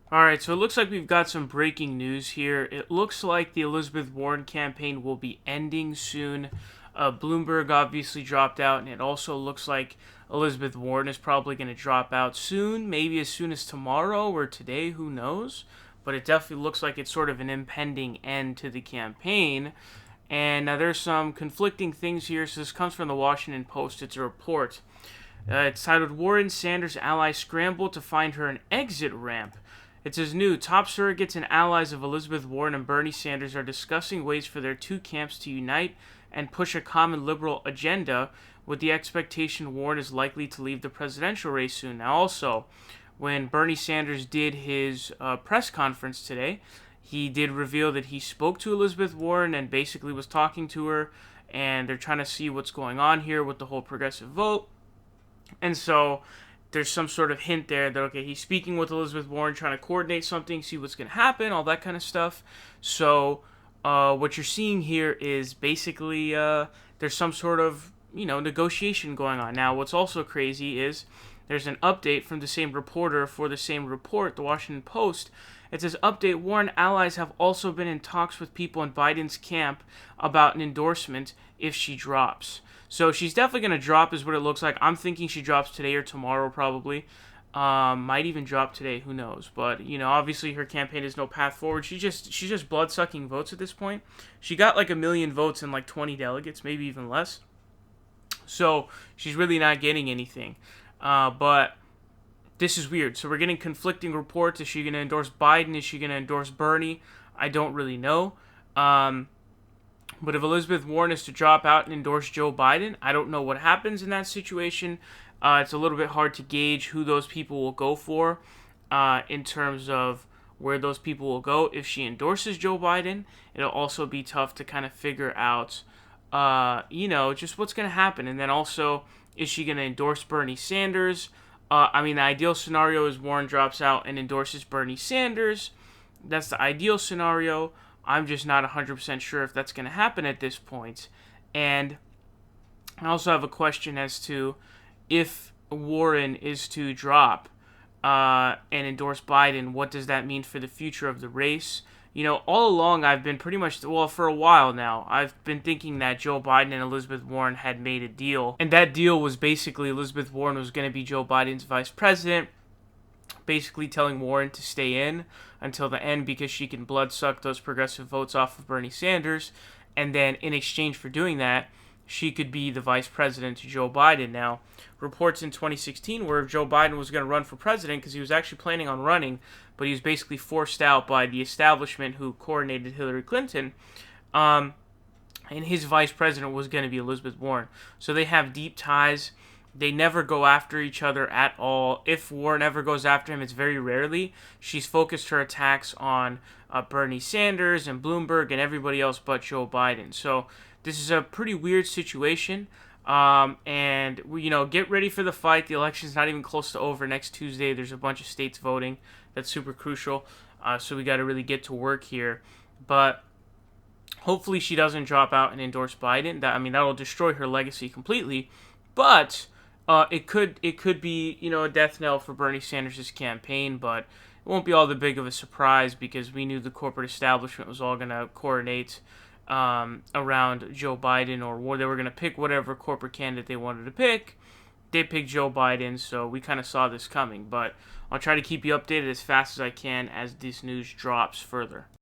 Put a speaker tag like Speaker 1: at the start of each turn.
Speaker 1: All right, so it looks like we've got some breaking news here. It looks like the Elizabeth Warren campaign will be ending soon. Bloomberg obviously dropped out, and it also looks like Elizabeth Warren is probably going to drop out soon, maybe as soon as tomorrow or today, who knows? But it definitely looks like it's sort of an impending end to the campaign. And now there's some conflicting things here. So this comes from the Washington Post. It's a report. It's titled Warren Sanders Allies Scramble to Find Her an Exit Ramp. It says new top surrogates and allies of Elizabeth Warren and Bernie Sanders are discussing ways for their two camps to unite and push a common liberal agenda, with the expectation Warren is likely to leave the presidential race soon. Now, also, when Bernie Sanders did his press conference today, he did reveal that he spoke to Elizabeth Warren and basically was talking to her, and they're trying to see what's going on here with the whole progressive vote. And so there's some sort of hint there that, okay, he's speaking with Elizabeth Warren, trying to coordinate something, see what's going to happen, all that kind of stuff. So what you're seeing here is basically there's some sort of, negotiation going on. Now, what's also crazy is there's an update from the same reporter for the same report, the Washington Post. It says, update, Warren allies have also been in talks with people in Biden's camp about an endorsement if she drops. So she's definitely going to drop is what it looks like. I'm thinking she drops today or tomorrow probably. Might even drop today, who knows. But, obviously her campaign is no path forward. She's just blood-sucking votes at this point. She got like 1 million votes and like 20 delegates, maybe even less. So she's really not getting anything. But this is weird. So we're getting conflicting reports. Is she going to endorse Biden? Is she going to endorse Bernie? I don't really know. But if Elizabeth Warren is to drop out and endorse Joe Biden, I don't know what happens in that situation. It's a little bit hard to gauge who those people will go for in terms of where those people will go. If she endorses Joe Biden, it'll also be tough to kind of figure out, just what's going to happen. And then also, is she going to endorse Bernie Sanders? The ideal scenario is Warren drops out and endorses Bernie Sanders. That's the ideal scenario. I'm just not 100% sure if that's going to happen at this point. And I also have a question as to if Warren is to drop and endorse Biden, what does that mean for the future of the race? All along I've been pretty much, for a while now, I've been thinking that Joe Biden and Elizabeth Warren had made a deal. And that deal was basically Elizabeth Warren was going to be Joe Biden's vice president, basically telling Warren to stay in until the end because she can bloodsuck those progressive votes off of Bernie Sanders. And then in exchange for doing that, she could be the vice president to Joe Biden. Now, reports in 2016 where Joe Biden was going to run for president because he was actually planning on running, but he was basically forced out by the establishment who coordinated Hillary Clinton. And his vice president was going to be Elizabeth Warren. So they have deep ties. They never go after each other at all. If Warren ever goes after him, it's very rarely. She's focused her attacks on Bernie Sanders and Bloomberg and everybody else but Joe Biden. So this is a pretty weird situation. And get ready for the fight. The election's not even close to over. Next Tuesday, there's a bunch of states voting. That's super crucial. So we got to really get to work here. But hopefully she doesn't drop out and endorse Biden. That'll destroy her legacy completely. But it could be a death knell for Bernie Sanders' campaign, but it won't be all that big of a surprise because we knew the corporate establishment was all going to coordinate around Joe Biden, or they were going to pick whatever corporate candidate they wanted to pick. They picked Joe Biden, so we kind of saw this coming. But I'll try to keep you updated as fast as I can as this news drops further.